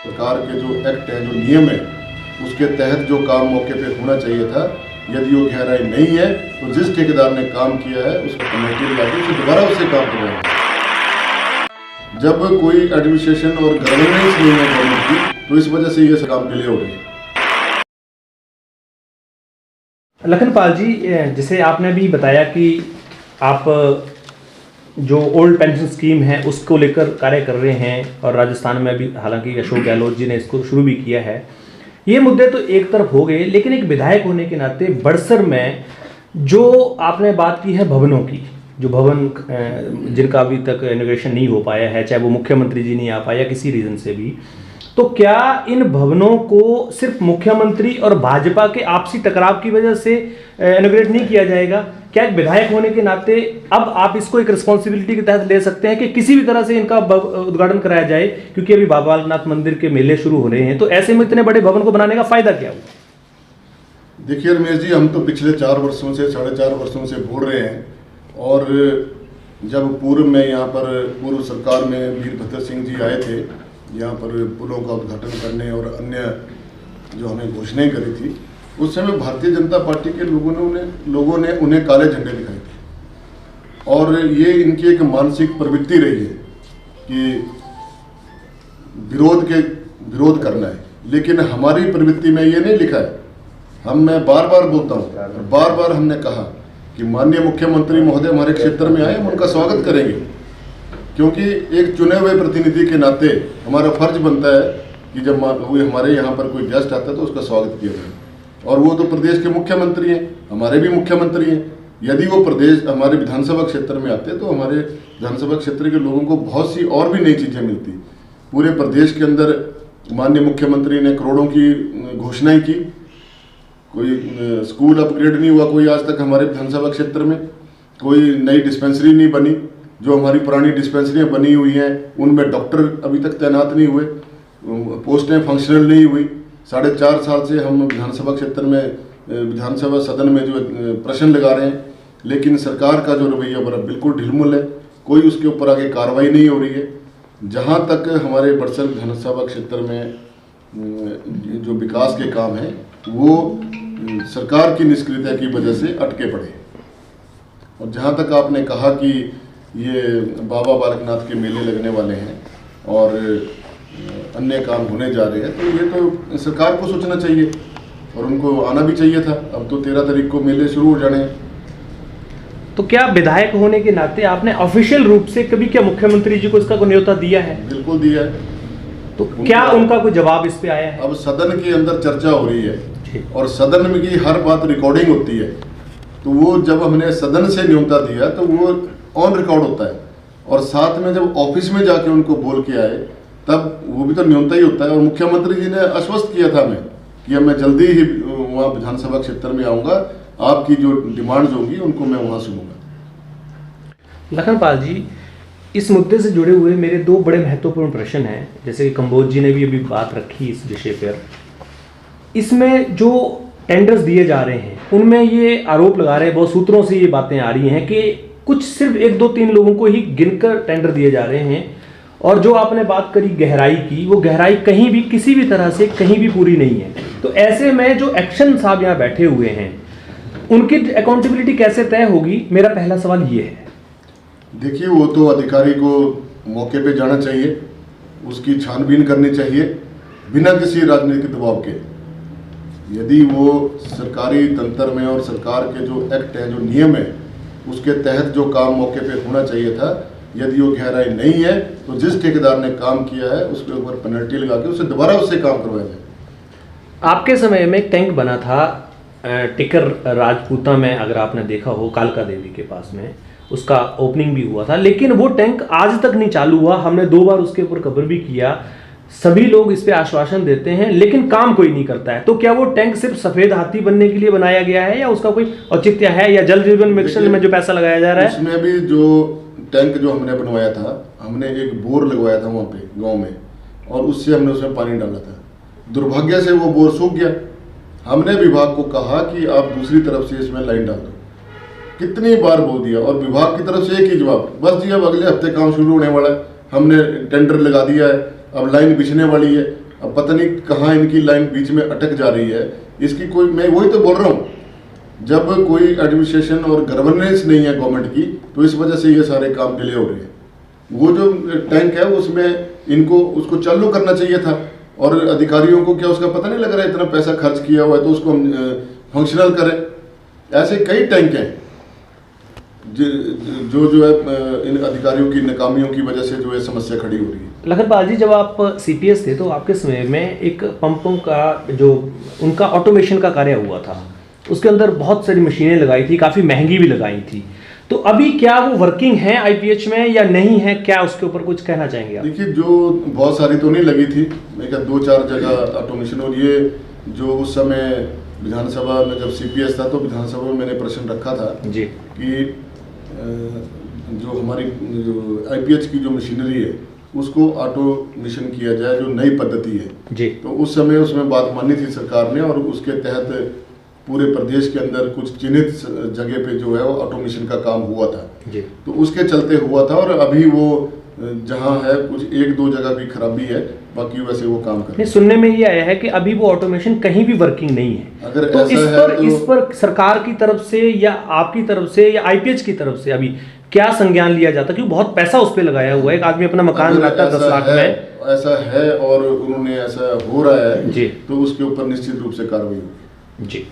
सरकार के जो एक्ट है, जो नियम है, उसके तहत जो काम मौके पे होना चाहिए था, यदि वो गहराई नहीं है तो जिस ठेकेदार ने काम किया है उसको पेनल्टी लगा के उसे दोबारा उससे काम करवाएंगे। जब कोई एडमिनिस्ट्रेशन और गवर्नेंस नहीं है गवर्नमेंट की, तो इस वजह से ये काम डिले हो रही है। लखनपाल जी, जैसे आपने भी बताया कि आप जो ओल्ड पेंशन स्कीम है उसको लेकर कार्य कर रहे हैं और राजस्थान में भी हालांकि अशोक गहलोत जी ने इसको शुरू भी किया है। ये मुद्दे तो एक तरफ हो गए, लेकिन एक विधायक होने के नाते बड़सर में जो आपने बात की है भवनों की, जो भवन जिनका अभी तक इनॉग्रेशन नहीं हो पाया है, चाहे वो मुख्यमंत्री जी नहीं आ पाया किसी रीज़न से भी, तो क्या इन भवनों को सिर्फ मुख्यमंत्री और भाजपा के आपसी टकराव की वजह से इनॉग्रेट नहीं किया जाएगा? क्या एक विधायक होने के नाते अब आप इसको एक रिस्पॉन्सिबिलिटी के तहत ले सकते हैं कि किसी भी तरह से इनका उद्घाटन कराया जाए, क्योंकि अभी बाबा बालकनाथ मंदिर के मेले शुरू हो रहे हैं, तो ऐसे में इतने बड़े भवन को बनाने का फायदा क्या हुआ? देखिए रमेश जी, हम तो पिछले 4 वर्षों से 4.5 वर्षों से बोल रहे हैं, और जब पूर्व में यहाँ पर पूर्व सरकार में वीरभद्र सिंह जी आए थे यहाँ पर पुलों का उद्घाटन करने और अन्य जो हमें घोषणाएं करी थी, उस समय भारतीय जनता पार्टी के लोगों ने उन्हें काले झंडे दिखाए थे। और ये इनकी एक मानसिक प्रवृत्ति रही है कि विरोध करना है, लेकिन हमारी प्रवृत्ति में ये नहीं लिखा है। मैं बार बार बोलता हूँ, बार बार हमने कहा कि माननीय मुख्यमंत्री महोदय हमारे क्षेत्र में आए, हम उनका स्वागत करेंगे, क्योंकि एक चुने हुए प्रतिनिधि के नाते हमारा फर्ज बनता है कि जब हमारे यहाँ पर कोई गेस्ट आता है तो उसका स्वागत किया जाए। और वो तो प्रदेश के मुख्यमंत्री हैं, हमारे भी मुख्यमंत्री हैं। यदि वो प्रदेश हमारे विधानसभा क्षेत्र में आते तो हमारे विधानसभा क्षेत्र के लोगों को बहुत सी और भी नई चीज़ें मिलती। पूरे प्रदेश के अंदर माननीय मुख्यमंत्री ने करोड़ों की घोषणाएँ की, कोई स्कूल अपग्रेड नहीं हुआ कोई आज तक हमारे विधानसभा क्षेत्र में, कोई नई डिस्पेंसरी नहीं बनी। जो हमारी पुरानी डिस्पेंसरियाँ बनी हुई हैं उनमें डॉक्टर अभी तक तैनात नहीं हुए, पोस्टें फंक्शनल नहीं हुई। 4.5 साल से हम विधानसभा क्षेत्र में विधानसभा सदन में जो प्रश्न लगा रहे हैं, लेकिन सरकार का जो रवैया बड़ा बिल्कुल ढिलमुल है, कोई उसके ऊपर आगे कार्रवाई नहीं हो रही है। जहाँ तक हमारे बड़सर विधानसभा क्षेत्र में जो विकास के काम हैं वो सरकार की निष्क्रियता की वजह से अटके पड़े। और जहाँ तक आपने कहा कि ये बाबा बालकनाथ के मेले लगने वाले हैं और अन्य काम होने जा रहे हैं, तो ये तो सरकार को सोचना चाहिए और उनको आना भी चाहिए था। अब तो 13 तारीख को मेले शुरू हो जाने हैं। तो क्या विधायक होने के नाते आपने ऑफिशियल रूप से कभी क्या मुख्यमंत्री जी को इसका कोई न्योता दिया है? बिल्कुल दिया है। तो क्या उनका कोई जवाब इस पे आया है? अब सदन के अंदर चर्चा हो रही है और सदन में की हर बात रिकॉर्डिंग होती है, तो वो जब हमने सदन से न्योता दिया तो वो ऑन रिकॉर्ड होता है, और साथ में जब ऑफिस में जाके उनको बोल के आए तब वो भी तो न्योता ही होता है। और मुख्यमंत्री जी ने आश्वस्त किया था हमें कि अब मैं जल्दी ही वहाँ विधानसभा क्षेत्र में आऊँगा, आपकी जो डिमांड्स होंगी उनको मैं वहाँ सुनूंगा। लखनपाल जी, इस मुद्दे से जुड़े हुए मेरे 2 बड़े महत्वपूर्ण प्रश्न हैं, जैसे कि कंबोज जी ने भी अभी बात रखी इस विषय पर। इसमें जो टेंडर्स दिए जा रहे हैं उनमें ये आरोप लगा रहे हैं, बहुत सूत्रों से ये बातें आ रही हैं कि कुछ सिर्फ 1, 2, 3 लोगों को ही गिनकर टेंडर दिए जा रहे हैं, और जो आपने बात करी गहराई की, वो गहराई कहीं भी किसी भी तरह से कहीं भी पूरी नहीं है। तो ऐसे में जो एक्शन साहब यहाँ बैठे हुए हैं उनकी अकाउंटेबिलिटी कैसे तय होगी? मेरा पहला सवाल ये है। देखिए, वो तो अधिकारी को मौके पे जाना चाहिए, उसकी छानबीन करनी चाहिए बिना किसी राजनीतिक दबाव के। यदि वो सरकारी तंत्र में और सरकार के जो एक्ट है, जो नियम है, उसके तहत जो काम मौके पे होना चाहिए था, यदि वो गहराई नहीं है तो जिस ठेकेदार ने काम किया है उसके ऊपर पेनल्टी लगा के उसे दोबारा उससे काम करवाया जाए। आपके समय में एक टैंक बना था टिकर राजपूता में, अगर आपने देखा हो, कालका देवी के पास में, उसका ओपनिंग भी हुआ था, लेकिन वो टैंक आज तक नहीं चालू हुआ। हमने 2 बार उसके ऊपर खबर भी किया, सभी लोग इस पे आश्वासन देते हैं लेकिन काम कोई नहीं करता है। तो क्या वो टैंक सिर्फ सफेद हाथी बनने के लिए बनाया गया है या उसका कोई औचित्य है, या जल जीवन मिशन में जो पैसा लगाया जा रहा है? उसमें भी जो टैंक जो हमने बनवाया था, हमने एक बोर लगवाया था वहाँ पे गांव में, और उससे हमने उसमें पानी डाला था। दुर्भाग्य से वो बोर सूख गया। हमने विभाग को कहा कि आप दूसरी तरफ से इसमें लाइन डाल दो, कितनी बार बोल दिया, और विभाग की तरफ से एक ही जवाब, बस जी अब अगले हफ्ते काम शुरू होने वाला है, हमने टेंडर लगा दिया है, अब लाइन बिछने वाली है। अब पता नहीं कहाँ इनकी लाइन बीच में अटक जा रही है। इसकी कोई, मैं वही तो बोल रहा हूँ, जब कोई एडमिनिस्ट्रेशन और गवर्नेंस नहीं है गवर्नमेंट की, तो इस वजह से ये सारे काम डिले हो रहे हैं। वो जो टैंक है उसमें इनको उसको चालू करना चाहिए था, और अधिकारियों को क्या उसका पता नहीं लग रहा है, इतना पैसा खर्च किया हुआ है तो उसको फंक्शनल करें। ऐसे कई टैंक हैं जो है इन अधिकारियों की नाकामियों की वजह से जो है समस्या खड़ी हो रही है। लखनपाल जी, जब आप सीपीएस थे तो आपके समय में एक पंपों का जो उनका ऑटोमेशन का कार्य हुआ था, उसके अंदर बहुत सारी मशीनें लगाई थी, काफ़ी महंगी भी लगाई थी। तो अभी क्या वो वर्किंग है आईपीएच में या नहीं है, क्या उसके ऊपर कुछ कहना चाहेंगे आप? देखिए, जो बहुत सारी तो नहीं लगी थी, मैं क्या 2-4 जगह ऑटोमेशन। और ये जो उस समय विधानसभा में जब सीपीएस था तो विधानसभा में मैंने प्रश्न रखा था जी कि जो हमारी जो आईपीएच की जो मशीनरी है उसको ऑटोमेशन किया जाए, जो नई पद्धति है जी। तो उस समय उसमें बात मानी थी सरकार ने, और उसके तहत पूरे प्रदेश के अंदर कुछ चिन्हित जगह पे जो है वो ऑटोमेशन का काम हुआ था जी। तो उसके चलते हुआ था। और अभी वो जहां है कुछ 1-2 जगह की खराबी है, बाकी वैसे वो काम कर रहे हैं। सुनने में ये आया है कि अभी वो ऑटोमेशन कहीं भी वर्किंग नहीं है। अगर तो ऐसा है तो इस पर सरकार की तरफ से या आपकी तरफ से या आईपीएच की तरफ से अभी क्या संज्ञान लिया जाता, क्योंकि बहुत पैसा उस पर लगाया हुआ है। एक आदमी अपना मकान बनाता है 10 लाख में, ऐसा है और उन्होंने ऐसा हो रहा है जी, तो उसके ऊपर निश्चित रूप से कार्रवाई होगी। जी।